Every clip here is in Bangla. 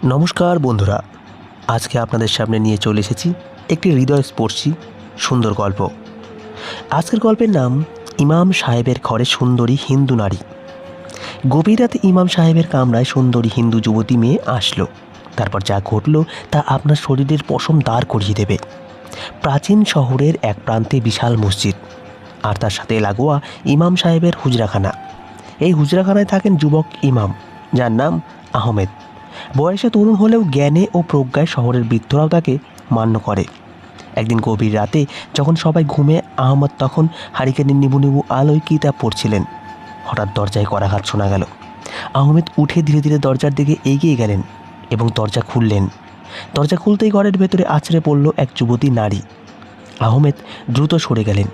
নমস্কার বন্ধুরা, আজকে আপনাদের সামনে নিয়ে চলে এসেছি একটি হৃদয়স্পর্শী সুন্দর গল্প। আজকের গল্পের নাম ইমাম সাহেবের ঘরে সুন্দরী হিন্দু নারী। গভীর রাতে ইমাম সাহেবের কামরায় সুন্দরী হিন্দু যুবতী মেয়ে আসলো। তারপর যা ঘটল তা আপনার শরীরের পশম দাঁড় করিয়ে দেবে। প্রাচীন শহরের এক প্রান্তে বিশাল মসজিদ, আর তার সাথে লাগোয়া ইমাম সাহেবের হুজরাখানা। এই হুজরাখানায় থাকেন যুবক ইমাম, যার নাম আহমেদ। বয়সে তরুণ হলেও জ্ঞানে ও প্রজ্ঞায় শহরের বৃদ্ধরাও তাকে মান্য করে। একদিন গভীর রাতে যখন সবাই ঘুমে, আহমদ তখন হারিকেনের নিবু নিবু আলোয় কিতাব পড়ছিলেন। হঠাৎ দরজায় করাঘাত শোনা গেল। আহমেদ উঠে ধীরে ধীরে দরজার দিকে এগিয়ে গেলেন এবং দরজা খুললেন। দরজা খুলতেই ঘরের ভেতরে আছড়ে পড়ল এক যুবতী নারী। আহমেদ দ্রুত সরে গেলেন।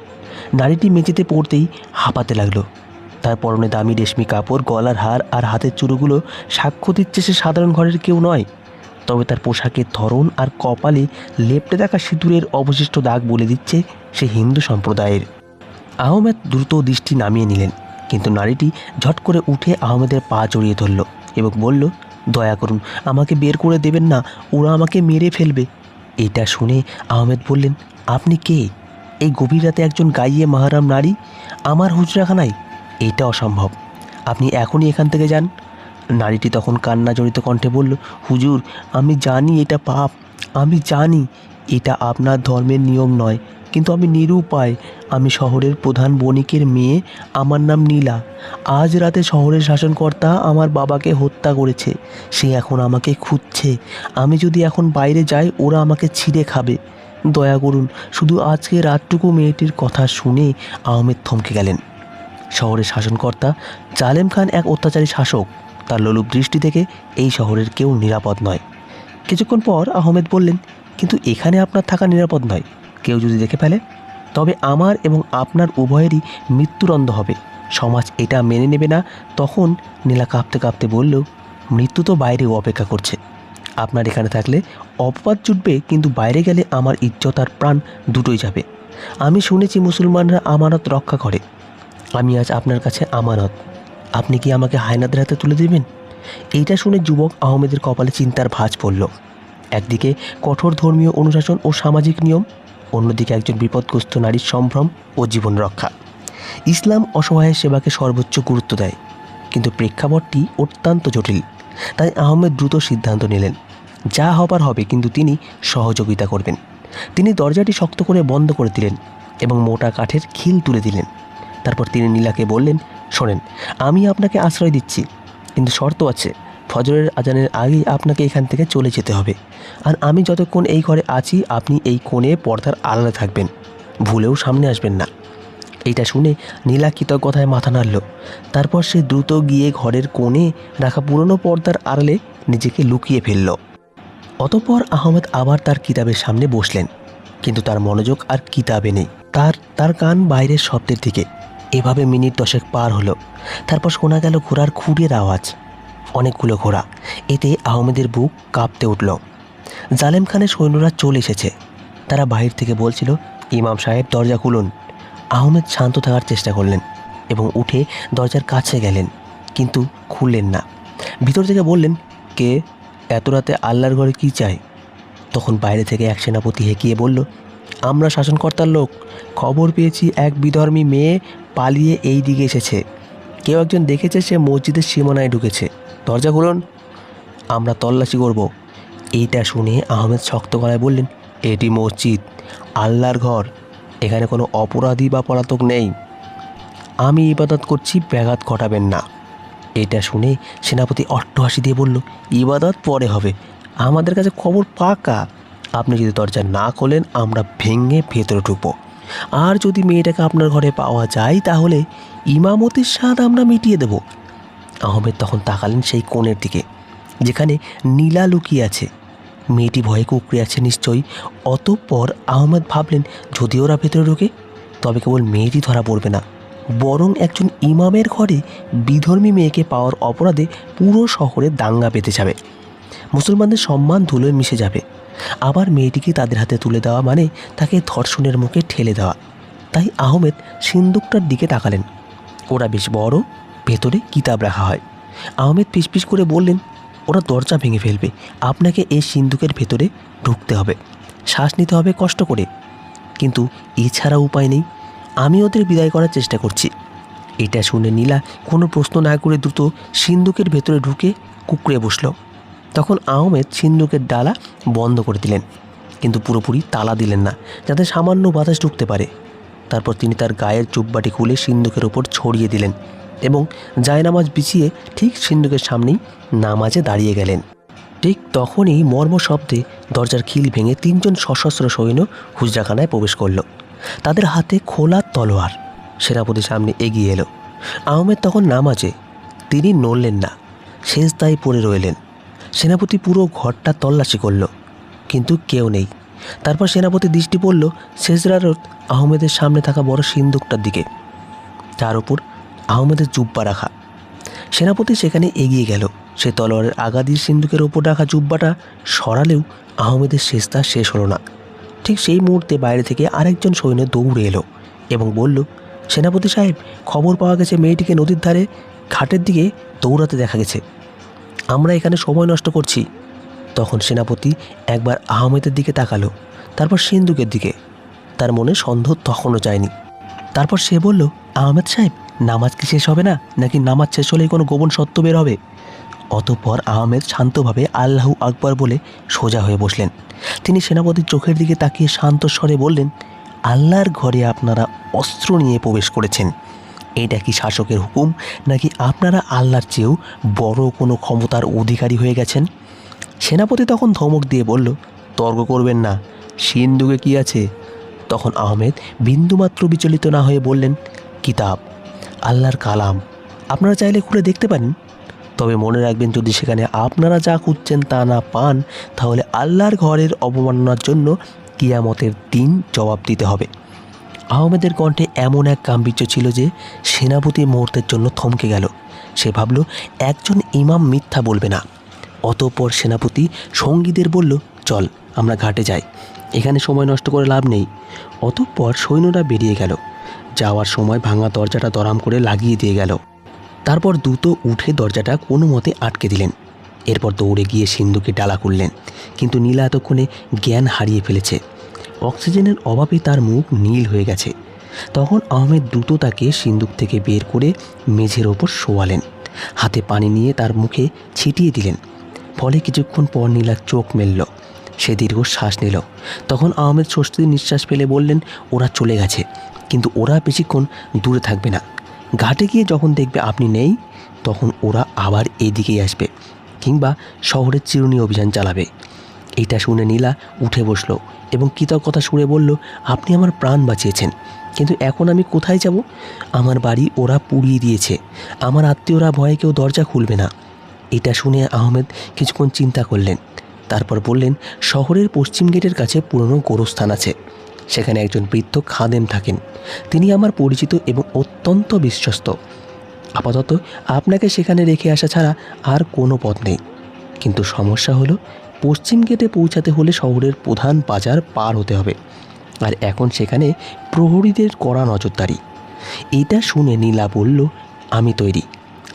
নারীটি মেঝেতে পড়তেই হাঁপাতে লাগলো। তার পরনে দামি রেশমি কাপড়, গলার হার আর হাতের চুড়োগুলো সাক্ষ্য দিচ্ছে সে সাধারণ ঘরের কেউ নয়। তবে তার পোশাকের ধরন আর কপালে লেপ্টে থাকা সিঁদুরের অবশিষ্ট দাগ বলে দিচ্ছে সে হিন্দু সম্প্রদায়ের। আহমেদ দ্রুত দৃষ্টি নামিয়ে নিলেন, কিন্তু নারীটি ঝট করে উঠে আহমেদের পা জড়িয়ে ধরল এবং বলল, দয়া করুন, আমাকে বের করে দেবেন না, ওরা আমাকে মেরে ফেলবে। এটা শুনে আহমেদ বললেন, আপনি কে? এই গভীর রাতে একজন গাইয়ে মাহারাম নারী আমার হুজরাখানায়? এটা অসম্ভব, আপনি এখনই এখান থেকে যান। নারীটি তখন কান্না জড়িত কণ্ঠে বলল, হুজুর, আমি জানি এটা পাপ, আমি জানি এটা আপনার ধর্মের নিয়ম নয়, কিন্তু আমি নিরুপায়। আমি শহরের প্রধান বণিকের মেয়ে, আমার নাম নীলা। আজ রাতে শহরের শাসনকর্তা আমার বাবাকে হত্যা করেছে, সে এখন আমাকে খুঁজছে। আমি যদি এখন বাইরে যাই, ওরা আমাকে ছিঁড়ে খাবে। দয়া করুন, শুধু আজকে রাতটুকু। মেয়েটির কথা শুনে আহমেদ থমকে গেলেন। শহরের শাসনকর্তা জালেম খান এক অত্যাচারী শাসক। তার লোলুপ দৃষ্টি থেকে এই শহরের কেউ নিরাপদ নয়। কিছুক্ষণ পর আহমেদ বললেন, কিন্তু এখানে আপনার থাকা নিরাপদ নয়। কেউ যদি দেখে ফেলে, তবে আমার এবং আপনার উভয়েরই মৃত্যুদণ্ড হবে। সমাজ এটা মেনে নেবে না। তখন নীলা কাঁপতে কাঁপতে বলল, মৃত্যু তো বাইরেও অপেক্ষা করছে। আপনার এখানে থাকলে অপবাদ জুটবে, কিন্তু বাইরে গেলে আমার ইজ্জত আর প্রাণ দুটোই যাবে। আমি শুনেছি মুসলমানরা আমানত রক্ষা করে। আমি আজ আপনার কাছে আমানত। আপনি কি আমাকে হায়নাদের হাতে তুলে দেবেন? এইটা শুনে যুবক আহমেদের কপালে চিন্তার ভাঁজ পড়ল। একদিকে কঠোর ধর্মীয় অনুশাসন ও সামাজিক নিয়ম, অন্যদিকে একজন বিপদগ্রস্ত নারীর সম্ভ্রম ও জীবন রক্ষা। ইসলাম অসহায়ের সেবাকে সর্বোচ্চ গুরুত্ব দেয়, কিন্তু প্রেক্ষাপটটি অত্যন্ত জটিল। তাই আহমেদ দ্রুত সিদ্ধান্ত নিলেন, যা হবার হবে, কিন্তু তিনি সহযোগিতা করবেন। তিনি দরজাটি শক্ত করে বন্ধ করে দিলেন এবং মোটা কাঠের খিল তুলে দিলেন। তারপর তিনি নীলাকে বললেন, শোনেন, আমি আপনাকে আশ্রয় দিচ্ছি, কিন্তু শর্ত আছে। ফজরের আজানের আগেই আপনাকে এখান থেকে চলে যেতে হবে। আর আমি যতক্ষণ এই ঘরে আছি, আপনি এই কোণে পর্দার আড়ালে থাকবেন, ভুলেও সামনে আসবেন না। এইটা শুনে নীলা কৃতজ্ঞতায় মাথা নাড়ল। তারপর সে দ্রুত গিয়ে ঘরের কোণে রাখা পুরনো পর্দার আড়ালে নিজেকে লুকিয়ে ফেলল। অতঃপর আহমেদ আবার তার কিতাবের সামনে বসলেন, কিন্তু তার মনোযোগ আর কিতাবে নেই। তার কান বাইরের শব্দের দিকে। এভাবে মিনিট 10 পার হলো। তারপর শোনা গেল ঘোড়ার খুঁড়ের আওয়াজ। অনেকগুলো ঘোড়া। এতে আহমেদের বুক কাঁপতে উঠল। জালেম খানের সৈন্যরা চলে এসেছে। তারা বাহির থেকে বলছিল, ইমাম সাহেব, দরজা খুলুন। আহমেদ শান্ত থাকার চেষ্টা করলেন এবং উঠে দরজার কাছে গেলেন, কিন্তু খুললেন না। ভিতর থেকে বললেন, কে? এত রাতে আল্লাহর ঘরে কি চাই? তখন বাইরে থেকে এক সেনাপতি হেঁকিয়ে বলল, আমরা শাসনকর্তার লোক। খবর পেয়েছি এক বিধর্মী মেয়ে পালিয়ে এই দিকে এসেছে। কেউ একজন দেখেছে সে মসজিদের সীমানায় ঢুকেছে। দরজা খুলুন, আমরা তল্লাশি করব। এইটা শুনে আহমেদ শক্ত গলায় বললেন, এটি মসজিদ, আল্লাহর ঘর। এখানে কোনো অপরাধী বা পলাতক নেই। আমি ইবাদত করছি, ব্যাঘাত ঘটাবেন না। এটা শুনে সেনাপতি অট্টহাসি দিয়ে বলল, ইবাদত পরে হবে, আমাদের কাছে খবর পাকা। আপনি যদি দরজা না খোলেন, আমরা ভেঙে ভেতরে ঢুকবো। আর যদি মেয়েটাকে আপনার ঘরে পাওয়া যায়, তাহলে ইমামতির স্বাদ আমরা মিটিয়ে দেব। আহমেদ তখন তাকালেন সেই কোণের দিকে, যেখানে নীলা লুকিয়ে আছে। মেয়েটি ভয়ে কুঁকড়ে আছে নিশ্চয়ই। অতঃপর আহমেদ ভাবলেন, যদি ওরা ভেতরে ঢোকে, তবে কেবল মেয়েটি ধরা পড়বে না, বরং একজন ইমামের ঘরে বিধর্মী মেয়েকে পাওয়ার অপরাধে পুরো শহরে দাঙ্গা বেঁধে যাবে। মুসলমানদের সম্মান ধুলোয় মিশে যাবে। আবার মেয়েটিকে তাদের হাতে তুলে দেওয়া মানে তাকে ধর্ষণের মুখে ঠেলে দেওয়া। তাই আহমেদ সিন্দুকটার দিকে তাকালেন। ওরা বেশ বড়, ভেতরে কিতাব রাখা হয়। আহমেদ ফিসফিস করে বললেন, ওরা দরজা ভেঙে ফেলবে। আপনাকে এই সিন্ধুকের ভেতরে ঢুকতে হবে, শ্বাস নিতে হবে কষ্ট করে, কিন্তু এছাড়া উপায় নেই। আমি ওদের বিদায় করার চেষ্টা করছি। এটা শুনে নীলা কোনো প্রশ্ন না করে দ্রুত সিন্ধুকের ভেতরে ঢুকে কুঁকড়ে বসল। তখন আহমেদ সিন্ধুকের ডালা বন্ধ করে দিলেন, কিন্তু পুরোপুরি তালা দিলেন না, যাতে সামান্য বাতাস ঢুকতে পারে। তারপর তিনি তার গায়ের জুব্বাটি খুলে সিন্ধুকের ওপর ছড়িয়ে দিলেন এবং জায়নামাজ বিছিয়ে ঠিক সিন্ধুকের সামনেই নামাজে দাঁড়িয়ে গেলেন। ঠিক তখনই মর্ম শব্দে দরজার খিল ভেঙে 3 জন সশস্ত্র সৈন্য হুজরাখানায় প্রবেশ করল। তাদের হাতে খোলা তলোয়ার। সেনাপতির সামনে এগিয়ে এলো। আহমেদ তখন নামাজে, তিনি নড়লেন না, সেজদায় পড়ে রইলেন। সেনাপতি পুরো ঘরটা তল্লাশি করল, কিন্তু কেউ নেই। তারপর সেনাপতি দৃষ্টি পড়ল সেজরারত আহমেদের সামনে থাকা বড় সিন্দুকটার দিকে, তার উপর আহমেদের জুব্বা রাখা। সেনাপতি সেখানে এগিয়ে গেল। সে তলোয়ারের আগা দিয়ে সিন্দুকের ওপর রাখা জুব্বাটা সরালেও আহমেদের সেজদা শেষ হলো না। ঠিক সেই মুহূর্তে বাইরে থেকে আরেকজন সৈন্য দৌড়ে এলো এবং বলল, সেনাপতি সাহেব, খবর পাওয়া গেছে মেয়েটিকে নদীর ধারে ঘাটের দিকে দৌড়াতে দেখা গেছে। আমরা এখানে সময় নষ্ট করছি। তখন সেনাপতি একবার আহমেদের দিকে তাকালো, তারপর সিন্ধুকের দিকে। তার মনে সন্দেহ তখনও যায়নি। তারপর সে বলল, আহমেদ সাহেব, নামাজ কি শেষ হবে না, নাকি নামাজ শেষ হলেই কোনো গোপন সত্য বের হবে? অতঃপর আহমেদ শান্তভাবে আল্লাহু আকবার বলে সোজা হয়ে বসলেন। তিনি সেনাপতির চোখের দিকে তাকিয়ে শান্ত স্বরে বললেন, আল্লাহর ঘরে আপনারা অস্ত্র নিয়ে প্রবেশ করেছেন। এটা কি শাসকের হুকুম, নাকি আপনারা আল্লাহর চেয়েও বড় কোনো ক্ষমতার অধিকারী হয়ে গেছেন? সেনাপতি তখন ধমক দিয়ে বলল, তর্ক করবেন না, সিন্ধুকে কি আছে? তখন আহমেদ বিন্দুমাত্র বিচলিত না হয়ে বললেন, কিতাব, আল্লাহর কালাম। আপনারা চাইলে খুলে দেখতে পারেন, তবে মনে রাখবেন, যদি সেখানে আপনারা যা খুঁজছেন তা না পান, তাহলে আল্লাহর ঘরের অবমাননার জন্য কিয়ামতের দিন জবাব দিতে হবে। আহমেদের কণ্ঠে এমন এক গাম্ভীর্য ছিল যে সেনাপতি মুহূর্তের জন্য থমকে গেল। সে ভাবল, একজন ইমাম মিথ্যা বলবে না। অতঃপর সেনাপতি সঙ্গীদের বলল, চল আমরা ঘাটে যাই, এখানে সময় নষ্ট করে লাভ নেই। অতঃপর সৈন্যরা বেরিয়ে গেল। যাওয়ার সময় ভাঙা দরজাটা দরাম করে লাগিয়ে দিয়ে গেল। তারপর দ্রুত উঠে দরজাটা কোনো মতে আটকে দিলেন। এরপর দৌড়ে গিয়ে সিন্ধুকে ডালা খুললেন, কিন্তু নীলা এতক্ষণে জ্ঞান হারিয়ে ফেলেছে। অক্সিজেনের অভাবে তার মুখ নীল হয়ে গেছে। তখন আহমেদ দ্রুত তাকে সিন্দুক থেকে বের করে মেঝের ওপর শোয়ালেন। হাতে পানি নিয়ে তার মুখে ছিটিয়ে দিলেন। ফলে কিছুক্ষণ পর নীলার চোখ মেলল। সে দীর্ঘ শ্বাস নিল। তখন আহমেদ স্বস্তির নিঃশ্বাস ফেলে বললেন, ওরা চলে গেছে, কিন্তু ওরা বেশিক্ষণ দূরে থাকবে না। ঘাটে গিয়ে যখন দেখবে আপনি নেই, তখন ওরা আবার এদিকেই আসবে, কিংবা শহরের চিরুনি অভিযান চালাবে। এটা শুনে নীলা উঠে বসল এবং কৃতজ্ঞতা সুরে বলল, আপনি আমার প্রাণ বাঁচিয়েছেন, কিন্তু এখন আমি কোথায় যাব? আমার বাড়ি ওরা পুড়িয়ে দিয়েছে। আমার আত্মীয়রা ভয়ে কেউ দরজা খুলবে না। এটা শুনে আহমেদ কিছুক্ষণ চিন্তা করলেন। তারপর বললেন, শহরের পশ্চিম গেটের কাছে পুরনো গোরস্থান আছে। সেখানে একজন বৃদ্ধ খাদেম থাকেন। তিনি আমার পরিচিত এবং অত্যন্ত বিশ্বস্ত। আপাতত আপনাকে সেখানে রেখে আসা ছাড়া আর কোনো পথ নেই। কিন্তু সমস্যা হলো, পশ্চিম গেটে পৌঁছাতে হলে শহরের প্রধান বাজার পার হতে হবে, আর এখন সেখানে প্রহরীদের কড়া নজরদারি। এটা শুনে নীলা বলল, আমি তৈরি,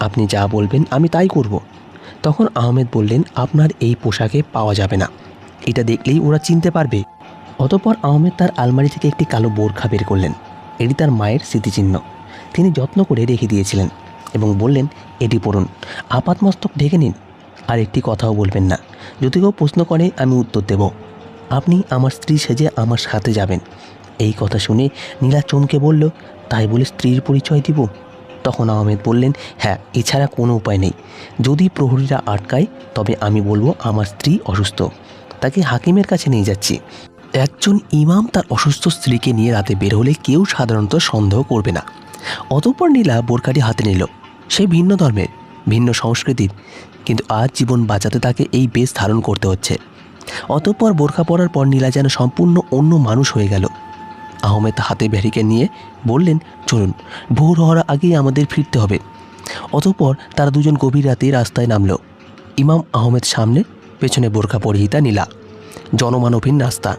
আপনি যা বলবেন আমি তাই করব। তখন আহমেদ বললেন, আপনার এই পোশাকে পাওয়া যাবে না, এটা দেখলেই ওরা চিনতে পারবে। অতঃপর আহমেদ তার আলমারি থেকে একটি কালো বোরখা বের করলেন। এটি তার মায়ের স্মৃতিচিহ্ন। তিনি যত্ন করে রেখে দিয়েছিলেন এবং বললেন, এটি পড়ুন, আপাতমস্তক ঢেকে নিন, আর একটি কথাও বলবেন না। যদি কেউ প্রশ্ন করে আমি উত্তর দেব। আপনি আমার স্ত্রী সেজে আমার সাথে যাবেন। এই কথা শুনে নীলা চমকে বলল, তাই বলে স্ত্রীর পরিচয় দিব? তখন আহমেদ বললেন, হ্যাঁ, এছাড়া কোনো উপায় নেই। যদি প্রহরীরা আটকায়, তবে আমি বলবো আমার স্ত্রী অসুস্থ, তাকে হাকিমের কাছে নিয়ে যাচ্ছি। একজন ইমাম তার অসুস্থ স্ত্রীকে নিয়ে রাতে বের হলে কেউ সাধারণত সন্দেহ করবে না। অতঃপর নীলা বোরখাটি হাতে নিল। সে ভিন্ন ধর্মের, ভিন্ন সংস্কৃতির, কিন্তু আজ জীবন বাঁচাতে তাকে এই বেশ ধারণ করতে হচ্ছে। অতঃপর বোরখা পরার পর নীলা যেন সম্পূর্ণ অন্য মানুষ হয়ে গেল। আহমেদ হাতে ব্যারিকেড নিয়ে বললেন, চলুন, ভোর হওয়ার আগেই আমাদের ফিরতে হবে। অতঃপর তারা দুজন গভীর রাতে রাস্তায় নামল। ইমাম আহমেদ সামনে, পেছনে বোরখা পরিহিতা নীলা। জনমানবহীন রাস্তা।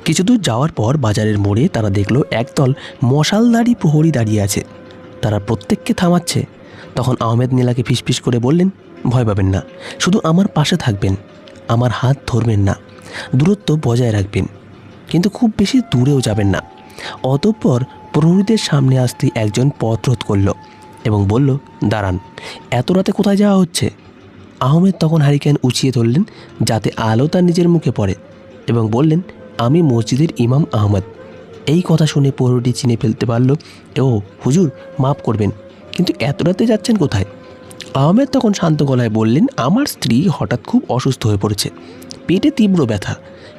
কিছু দূর যাওয়ার পর বাজারের মোড়ে তারা দেখল একদল মশালধারী প্রহরী দাঁড়িয়ে আছে। তারা প্রত্যেককে থামাচ্ছে। তখন আহমেদ নীলাকে ফিসফিস করে বললেন, ভয় পাবেন না, শুধু আমার পাশে থাকবেন, আমার হাত ধরবেন না, দূরত্ব বজায় রাখবেন, কিন্তু খুব বেশি দূরেও যাবেন না। অতঃপর প্রহরীদের সামনে আসতে একজন পথ রোধ করল এবং বলল, দাঁড়ান, এত রাতে কোথায় যাওয়া হচ্ছে? আহমেদ তখন হারিকেন উঁচিয়ে ধরলেন যাতে আলো তার নিজের মুখে পড়ে এবং বললেন, আমি মসজিদের ইমাম আহমদ। এই কথা শুনে প্রহরীটি চিনে ফেলতে পারল, ও হুজুর মাফ করবেন, কিন্তু এত রাতে যাচ্ছেন কোথায়? আহমেদ তখন শান্ত গলায় বললেন, আমার স্ত্রী হঠাৎ খুব অসুস্থ হয়ে পড়েছে, পেটে তীব্র ব্যথা,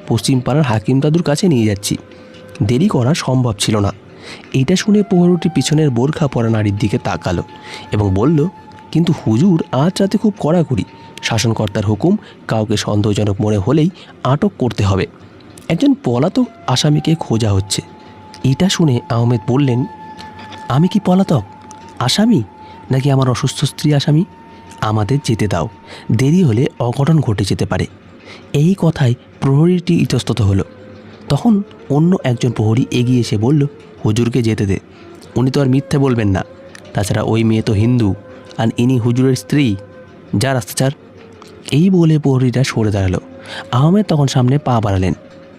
পশ্চিম পাড়ার হাকিম দাদুর কাছে নিয়ে যাচ্ছি। দেরি করা সম্ভব ছিল না। এইটা শুনে প্রহরীটি পিছনের বোরখা পরা নারীর দিকে তাকালো এবং বলল, কিন্তু হুজুর, আজ রাতে খুব কড়াকড়ি, শাসনকর্তার হুকুম, কাউকে সন্দেহজনক মনে হলেই আটক করতে হবে। একজন পলাতক আসামিকে খোঁজা হচ্ছে। এটা শুনে আহমেদ বললেন, আমি কি পলাতক আসামি, নাকি আমার অসুস্থ স্ত্রী আসামি? আমাদের যেতে দাও, দেরি হলে অঘটন ঘটে যেতে পারে। এই কথায় প্রহরীটি ইতস্তত হলো। তখন অন্য একজন প্রহরী এগিয়ে এসে বলল, হুজুরকে যেতে দে, উনি তো আর মিথ্যে বলবেন না, তাছাড়া ওই মেয়ে তো হিন্দু, আর ইনি হুজুরের স্ত্রী, যা রাস্তা ছাড়। এই বলে প্রহরীটা সরে দাঁড়ালো। আহমেদ তখন সামনে পা বাড়ালেন।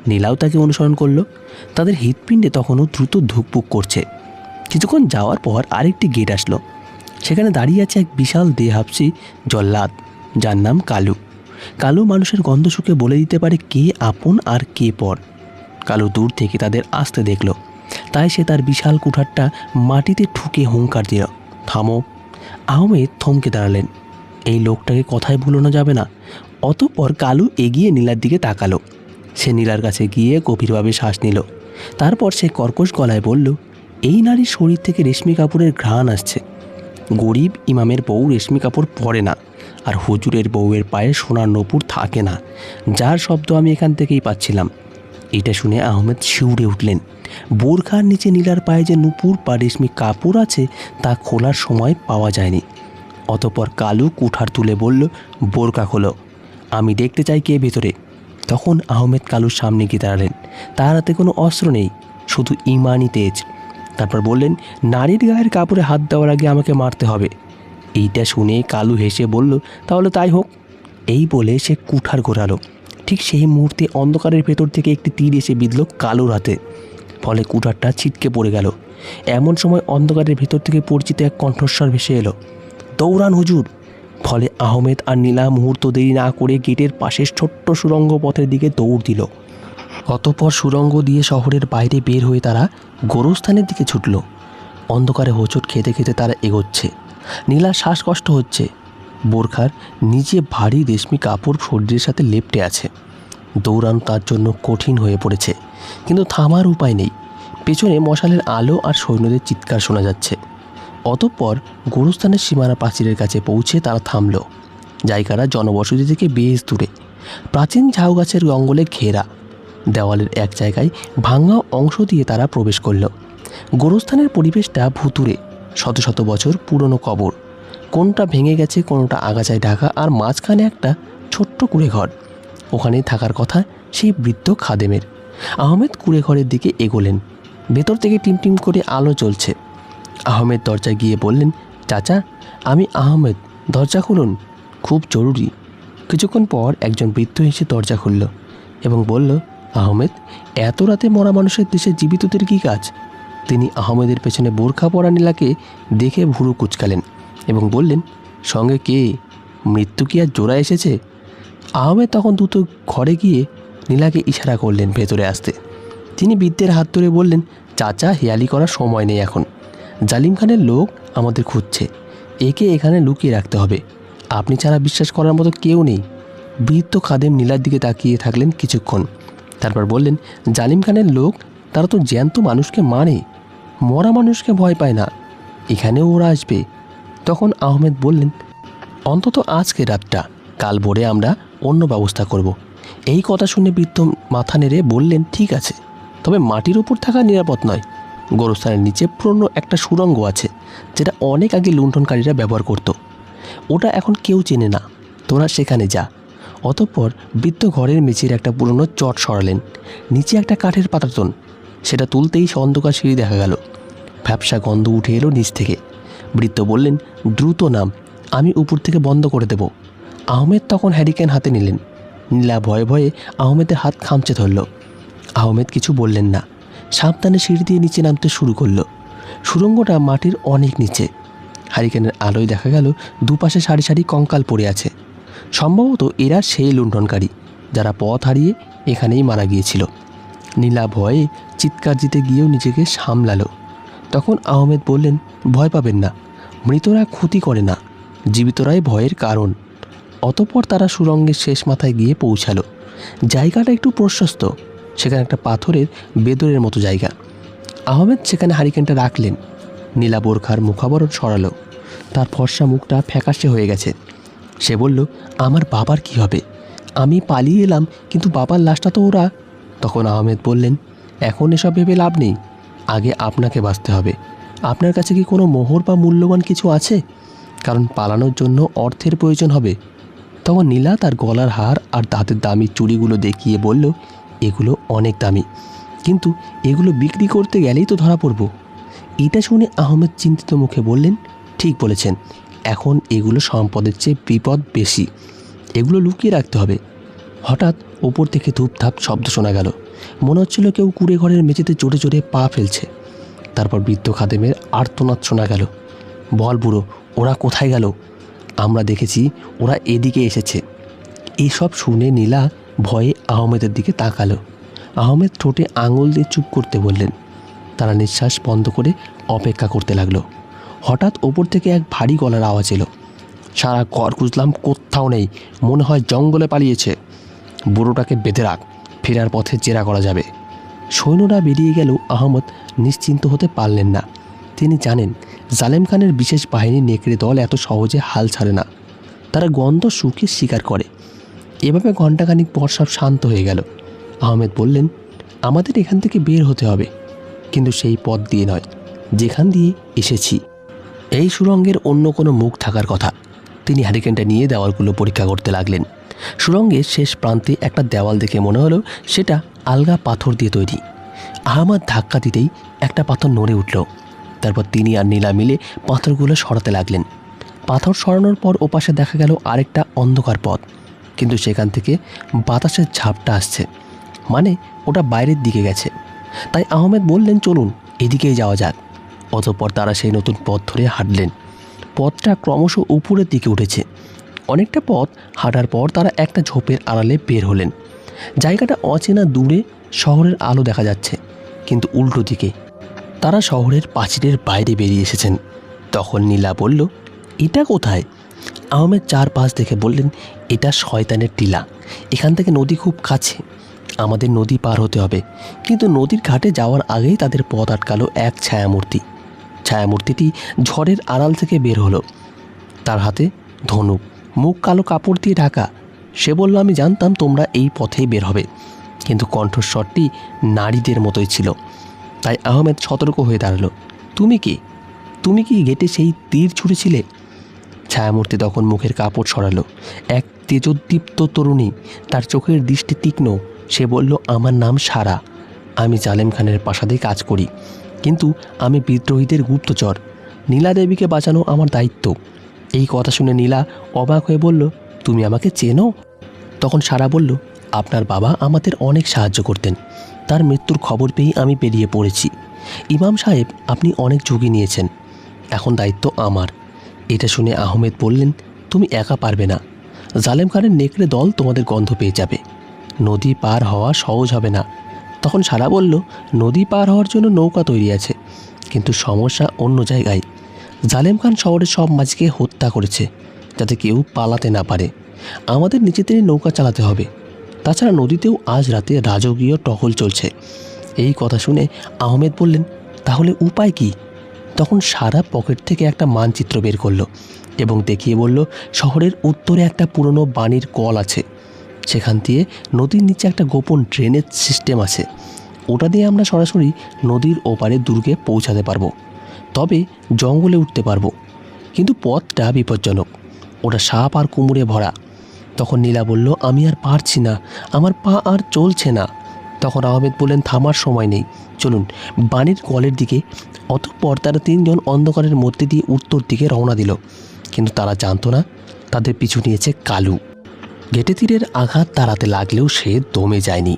নীলাও তাকে অনুসরণ করলো। তাদের হৃৎপিণ্ডে তখনও দ্রুত ধুকপুক করছে। কিছুক্ষণ যাওয়ার পর আরেকটি গেট আসলো। সেখানে দাঁড়িয়ে আছে এক বিশাল দেহাবসী জল্লাদ, যার নাম কালু। কালু মানুষের গন্ধ শুকে বলে দিতে পারে কে আপন আর কে পর। কালু দূর থেকে তাদের আসতে দেখল, তাই সে তার বিশাল কুঠারটা মাটিতে ঠুকে হুঙ্কার দিল, থামো। আহমেদ থমকে দাঁড়ালেন। এই লোকটাকে কথায় ভুলানো যাবে না। অতঃপর কালু এগিয়ে নীলার দিকে তাকালো। সে নীলার কাছে গিয়ে গভীরভাবে শ্বাস নিল। তারপর সে কর্কশ গলায় বলল, এই নারীর শরীর থেকে রেশমি কাপড়ের ঘ্রাণ আসছে। গরিব ইমামের বউ রেশমি কাপড় পরে না, আর হুজুরের বউয়ের পায়ে সোনার নূপুর থাকে না, যার শব্দ আমি এখান থেকেই পাচ্ছিলাম। এটা শুনে আহমেদ শিউরে উঠলেন। বোরখার নিচে নীলার পায়ে যে নূপুর বা রেশমি কাপড় আছে তা খোলার সময় পাওয়া যায়নি। অতঃপর কালু কুঠার তুলে বলল, বোরকা খোলো, আমি দেখতে চাই কে ভেতরে। তখন আহমেদ কালুর সামনে গিয়ে দাঁড়ালেন। তার হাতে কোনো অস্ত্র নেই, শুধু ইমানি তেজ। তারপর বললেন, নারীর গায়ের কাপড়ে হাত দেওয়ার আগে আমাকে মারতে হবে। এইটা শুনে কালু হেসে বলল, তাহলে তাই হোক। এই বলে সে কুঠার ঘোরালো। ঠিক সেই মুহূর্তে অন্ধকারের ভেতর থেকে একটি তীর এসে বিঁধল কালুর হাতে, ফলে কুঠারটা ছিটকে পড়ে গেল। এমন সময় অন্ধকারের ভেতর থেকে পরিচিত এক কণ্ঠস্বর ভেসে এলো, দৌড়ান হুজুর। ফলে আহমেদ আর নীলা মুহূর্ত দেরি না করে গেটের পাশের ছোট্ট সুড়ঙ্গ পথের দিকে দৌড় দিল। অতঃপর সুড়ঙ্গ দিয়ে শহরের বাইরে বের হয়ে তারা গোরস্থানের দিকে ছুটল। অন্ধকারে হোঁচট খেতে খেতে তারা এগোচ্ছে। নীলার শ্বাসকষ্ট হচ্ছে। বোরখার নিচে ভারী রেশমি কাপড় শরীরের সাথে লেপ্টে আছে। দৌড়ানো তার জন্য কঠিন হয়ে পড়েছে, কিন্তু থামার উপায় নেই। পেছনে মশালের আলো আর সৈন্যদের চিৎকার শোনা যাচ্ছে। অতঃপর গোরস্থানের সীমানা প্রাচীরের কাছে পৌঁছে তারা থামল। জায়গাটা জনবসতি থেকে বেশ দূরে। প্রাচীন ঝাউ গাছের জঙ্গলে ঘেরা। দেওয়ালের এক জায়গায় ভাঙা অংশ দিয়ে তারা প্রবেশ করল। গোরস্থানের পরিবেশটা ভুতুড়ে। শত শত বছর পুরনো কবর, কোনটা ভেঙে গেছে, কোনটা আগাছায় ঢাকা, আর মাঝখানে একটা ছোট্ট কুঁড়ে ঘর। ওখানেই থাকার কথা সেই বৃদ্ধ খাদেমের। আহমেদ কুঁড়ে ঘরের দিকে এগোলেন। ভেতর থেকে টিমটিম করে আলো জ্বলছে। আহমেদ দরজায় গিয়ে বললেন, চাচা, আমি আহমেদ, দরজা খুলুন, খুব জরুরি। কিছুক্ষণ পর একজন বৃদ্ধ এসে দরজা খুলল এবং বলল, আহমেদ, এত রাতে মরা মানুষের দেশে জীবিতদের কী কাজ? তিনি আহমেদের পেছনে বোরখা পরা নীলাকে দেখে ভুরু কুচকালেন এবং বললেন, সঙ্গে কে? মৃত্যু কি আর জোড়া এসেছে? আহমেদ তখন দ্রুত ঘরে গিয়ে নীলাকে ইশারা করলেন ভেতরে আসতে। তিনি বৃদ্ধের হাত ধরে বললেন, চাচা, হেয়ালি করার সময় নেই এখন। জালিম খানের লোক আমাদের খুঁজছে। একে এখানে লুকিয়ে রাখতে হবে। আপনি ছাড়া বিশ্বাস করার মতো কেউ নেই। বৃদ্ধ খাদেম নীলার দিকে তাকিয়ে থাকলেন কিছুক্ষণ। তারপর বললেন, জালিম খানের লোক, তারা তো জ্যান্ত মানুষকে মানে, মরা মানুষকে ভয় পায় না। এখানেও ওরা আসবে। তখন আহমেদ বললেন, অন্তত আজকে রাতটা, কাল ভোরে আমরা অন্য ব্যবস্থা করব। এই কথা শুনে বৃদ্ধ মাথা নেড়ে বললেন, ঠিক আছে, তবে মাটির উপর থাকা নিরাপদ নয়। গোরস্থানের নিচে পুরনো একটা সুড়ঙ্গ আছে, যেটা অনেক আগে লুণ্ঠনকারীরা ব্যবহার করত। ওটা এখন কেউ চেনে না, তোরা সেখানে যা। অতঃপর বৃদ্ধ ঘরের মেঝের একটা পুরনো চট সরালেন। নিচে একটা কাঠের পাতাতন। সেটা তুলতেই অন্ধকার সিঁড়ি দেখা গেল। ভ্যাপসা গন্ধ উঠে এলো নিচ থেকে। বৃদ্ধ বললেন, দ্রুত নাম, আমি উপর থেকে বন্ধ করে দেব। আহমেদ তখন হ্যারিকেন হাতে নিলেন। নীলা ভয়ে ভয়ে আহমেদের হাত খামচে ধরল। আহমেদ কিছু বললেন না, সাবধানে সিঁড়ি দিয়ে নিচে নামতে শুরু করলো। সুড়ঙ্গটা মাটির অনেক নিচে। হ্যারিকেনের আলোয় দেখা গেল দুপাশে সারি সারি কঙ্কাল পড়ে আছে। সম্ভবত এরা সেই লুণ্ঠনকারী যারা পথ হারিয়ে এখানেই মারা গিয়েছিল। নীলা ভয়ে চিৎকার দিতে গিয়েও নিজেকে সামলালো। তখন আহমেদ বললেন, ভয় পাবেন না, মৃতরা ক্ষতি করে না, জীবিতরাই ভয়ের কারণ। অতঃপর তারা সুড়ঙ্গের শেষ মাথায় গিয়ে পৌঁছালো। জায়গাটা একটু প্রশস্ত, সেখানে একটা পাথরের বেদরের মতো জায়গা। আহমেদ সেখানে হারিকেনটা রাখলেন। নীলা বোরখার মুখাবরণ সরালো। তার ফর্সা মুখটা ফ্যাকাশে হয়ে গেছে। সে বলল, আমার বাবার কি হবে? আমি পালিয়ে এলাম, কিন্তু বাবার লাশটা তো ওরা। তখন আহমেদ বললেন, এখন এসব ভেবে লাভ নেই, আগে আপনাকে বাঁচতে হবে। আপনার কাছে কি কোনো মোহর বা মূল্যবান কিছু আছে? কারণ পালানোর জন্য অর্থের প্রয়োজন হবে। তখন নীলা তার গলার হার আর দাঁতের দামি চুড়িগুলো দেখিয়ে বলল, এগুলো অনেক দামি, কিন্তু এগুলো বিক্রি করতে গেলেই তো ধরা পড়ব। এটা শুনে আহমেদ চিন্তিত মুখে বললেন, ঠিক বলেছেন, এখন এগুলো সম্পদের চেয়ে বিপদ বেশি, এগুলো লুকিয়ে রাখতে হবে। হঠাৎ ওপর থেকে ধূপধাপ শব্দ শোনা গেল। মনে হচ্ছিল কেউ কুড়ে ঘরের মেঝেতে জোরে জোরে পা ফেলছে। তারপর বৃদ্ধ খাদেমের আর্তনাদ শোনা গেল, বল বুড়ো, ওরা কোথায় গেল? আমরা দেখেছি ওরা এদিকে এসেছে। এইসব শুনে নীলা ভয়ে আহমেদের দিকে তাকালো। আহমেদ ঠোঁটে আঙুল দিয়ে চুপ করতে বললেন। তারা নিঃশ্বাস বন্ধ করে অপেক্ষা করতে লাগলো। হঠাৎ ওপর থেকে এক ভারী গলার আওয়াজ এলো, সারা ঘর খুঁজলাম, কোথাও নেই, মনে হয় জঙ্গলে পালিয়েছে। বুড়োটাকে বেঁধে রাখ, ফেরার পথে জেরা করা যাবে। সৈন্যরা বেরিয়ে গেলেও আহমদ নিশ্চিন্ত হতে পারলেন না। তিনি জানেন জালেম খানের বিশেষ বাহিনী নেকড়ে দল এত সহজে হাল ছাড়ে না। তারা গন্ধ শুকিয়ে শিকার করে। এভাবে ঘণ্টাখানিক পর সব শান্ত হয়ে গেল। আহমেদ বললেন, আমাদের এখান থেকে বের হতে হবে, কিন্তু সেই পথ দিয়ে নয় যেখান দিয়ে এসেছি। এই সুড়ঙ্গের অন্য কোনো মুখ থাকার কথা। তিনি হ্যারিকেনটা নিয়ে দেওয়ালগুলো পরীক্ষা করতে লাগলেন। সুড়ঙ্গের শেষ প্রান্তে একটা দেওয়াল দেখে মনে হলো সেটা আলগা পাথর দিয়ে তৈরি। আহমদ ধাক্কা দিতেই একটা পাথর নড়ে উঠল। তারপর তিনি আর নীলা মিলে পাথরগুলো সরাতে লাগলেন। পাথর সরানোর পর ওপাশে দেখা গেল আরেকটা অন্ধকার পথ, কিন্তু সেখান থেকে বাতাসের ঝাপটা আসছে, মানে ওটা বাইরের দিকে গেছে। তাই আহমেদ বললেন, চলুন এদিকেই যাওয়া যাক। অতঃপর তারা সেই নতুন পথ ধরে হাঁটলেন। পথটা ক্রমশ উপরের দিকে উঠেছে। অনেকটা পথ হাঁটার পর তারা একটা ঝোপের আড়ালে বের হলেন। জায়গাটা অচেনা, দূরে শহরের আলো দেখা যাচ্ছে, কিন্তু উল্টো দিকে। তারা শহরের প্রাচীরের বাইরে বেরিয়ে এসেছেন। তখন নীলা বলল, এটা কোথায়? আহমেদ চারপাশ দেখে বললেন, এটা শয়তানের টিলা। এখান থেকে নদী খুব কাছে, আমাদের নদী পার হতে হবে। কিন্তু নদীর ঘাটে যাওয়ার আগেই তাদের পথ আটকালো এক ছায়ামূর্তি। ছায়ামূর্তিটি ঝড়ের আড়াল থেকে বের হলো। তার হাতে ধনুক, মুখ কালো কাপড় দিয়ে ঢাকা। সে বলল, আমি জানতাম তোমরা এই পথেই বের হবে। কিন্তু কণ্ঠস্বরটি নারীদের মতোই ছিল। তাই আহমেদ সতর্ক হয়ে দাঁড়ালো, তুমি কি গেটে সেই তীর ছুঁড়েছিলে? ছায়ামূর্তি তখন মুখের কাপড় সরালো। এক তেজোদ্দীপ্ত তরুণী, তার চোখের দৃষ্টি তীক্ষ্ণ। সে বলল, আমার নাম সারা, আমি জালেম খানের প্রাসাদে কাজ করি, কিন্তু আমি বিদ্রোহীদের গুপ্তচর। নীলা দেবীকে বাঁচানো আমার দায়িত্ব। এই কথা শুনে নীলা অবাক হয়ে বলল, তুমি আমাকে চেনো? তখন সারা বলল, আপনার বাবা আমাদের অনেক সাহায্য করতেন, তার মৃত্যুর খবর পেয়েই আমি বেরিয়ে পড়েছি। ইমাম সাহেব, আপনি অনেক ঝুঁকি নিয়েছেন, এখন দায়িত্ব আমার। এটা শুনে আহমেদ বললেন, তুমি একা পারবে না, জালেম খানের নেকড়ে দল তোমাদের গন্ধ পেয়ে যাবে। নদী পার হওয়া সহজ হবে না। তখন সারা বলল, নদী পার হওয়ার জন্য নৌকা তৈরি আছে, কিন্তু সমস্যা অন্য জায়গায়। জালেম খান শহরের সব মাঝিকে হত্যা করেছে, যাতে কেউ পালাতে না পারে। আমাদের নিজেদেরই নৌকা চালাতে হবে। তাছাড়া নদীতেও আজ রাতে রাজকীয় টহল চলছে। এই কথা শুনে আহমেদ বললেন, তাহলে উপায় কি? তখন সারা পকেট থেকে একটা মানচিত্র বের করলো এবং দেখিয়ে বলল, শহরের উত্তরে একটা পুরনো বাণীর কল আছে, সেখান দিয়ে নদীর নিচে একটা গোপন ড্রেনেজ সিস্টেম আছে। ওটা দিয়ে আমরা সরাসরি নদীর ওপারে দুর্গে পৌঁছাতে পারবো, তবে জঙ্গলে উঠতে পারবো। কিন্তু পথটা বিপজ্জনক, ওটা সাপ আর কুমড়ে ভরা। তখন নীলা বলল, আমি আর পারছি না, আমার পা আর চলছে না। তখন আহমেদ বললেন, থামার সময় নেই, চলুন বাণীর কলের দিকে। অতঃপর তারা তিনজন অন্ধকারের মধ্যে দিয়ে উত্তর দিকে রওনা দিল। কিন্তু তারা জানতো না তাদের পিছু নিয়েছে কালু। গেটে তীরের আঘাত তাড়াতে লাগলেও সে দমে যায়নি।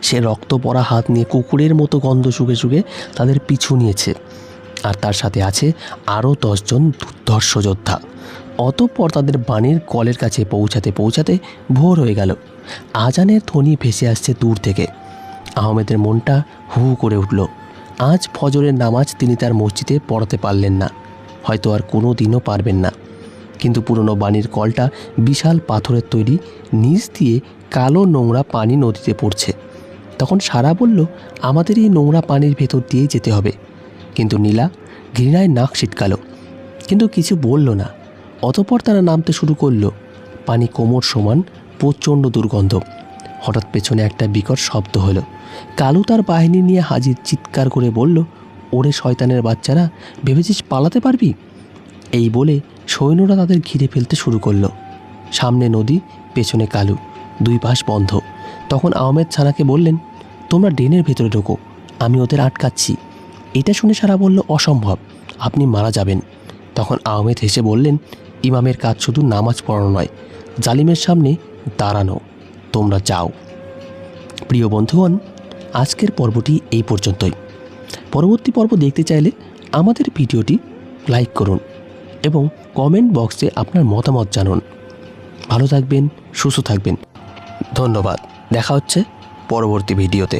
সে রক্ত পড়া হাত নিয়ে কুকুরের মতো গন্ধ শুকে শুকে তাদের পিছু নিয়েছে। আর তার সাথে আছে আরও 10 জন দুর্ধর্ষ যোদ্ধা। অতঃপর তাদের বাণীর কলের কাছে পৌঁছাতে পৌঁছাতে ভোর হয়ে গেল। আজানের ধ্বনি ভেসে আসছে দূর থেকে। আহমেদের মনটা হু হু করে উঠল। আজ ফজরের নামাজ তিনি তার মসজিদে পড়াতে পারলেন না, হয়তো আর কোনো দিনও পারবেন না। কিন্তু পুরনো বাণীর কলটা বিশাল পাথরের তৈরি, নিচ দিয়ে কালো নোংরা পানি নদীতে পড়ছে। তখন সারা বলল, আমাদের এই নোংরা পানির ভেতর দিয়েই যেতে হবে। কিন্তু নীলা ঘৃণায় নাক ছিটকালো, কিন্তু কিছু বলল না। অতঃপর তারা নামতে শুরু করলো। পানি কোমর সমান, প্রচণ্ড দুর্গন্ধ। হঠাৎ পেছনে একটা বিকট শব্দ হলো। কালু তার বাহিনী নিয়ে হাজির। চিৎকার করে বলল, ওরে শয়তানের বাচ্চারা, ভেবেছিস পালাতে পারবি? এই বলে সৈন্যরা তাদের ঘিরে ফেলতে শুরু করলো। সামনে নদী, পেছনে কালু, দুই পাশ বন্ধ। তখন আহমেদ ছানাকে বললেন, তোমরা ড্রেনের ভেতরে ঢোকো, আমি ওদের আটকাচ্ছি। এটা শুনে সারা বলল, অসম্ভব, আপনি মারা যাবেন। তখন আহমেদ হেসে বললেন, ইমামের কাজ শুধু নামাজ পড়ানো নয়, জালিমের সামনে দাঁড়ানো। তোমরা যাও। প্রিয় বন্ধুগণ, আজকের পর্বটি এই পর্যন্তই। পরবর্তী পর্ব দেখতে চাইলে আমাদের ভিডিওটি লাইক করুন এবং কমেন্ট বক্সে আপনার মতামত জানুন। ভালো থাকবেন, সুস্থ থাকবেন। ধন্যবাদ। দেখা হচ্ছে পরবর্তী ভিডিওতে।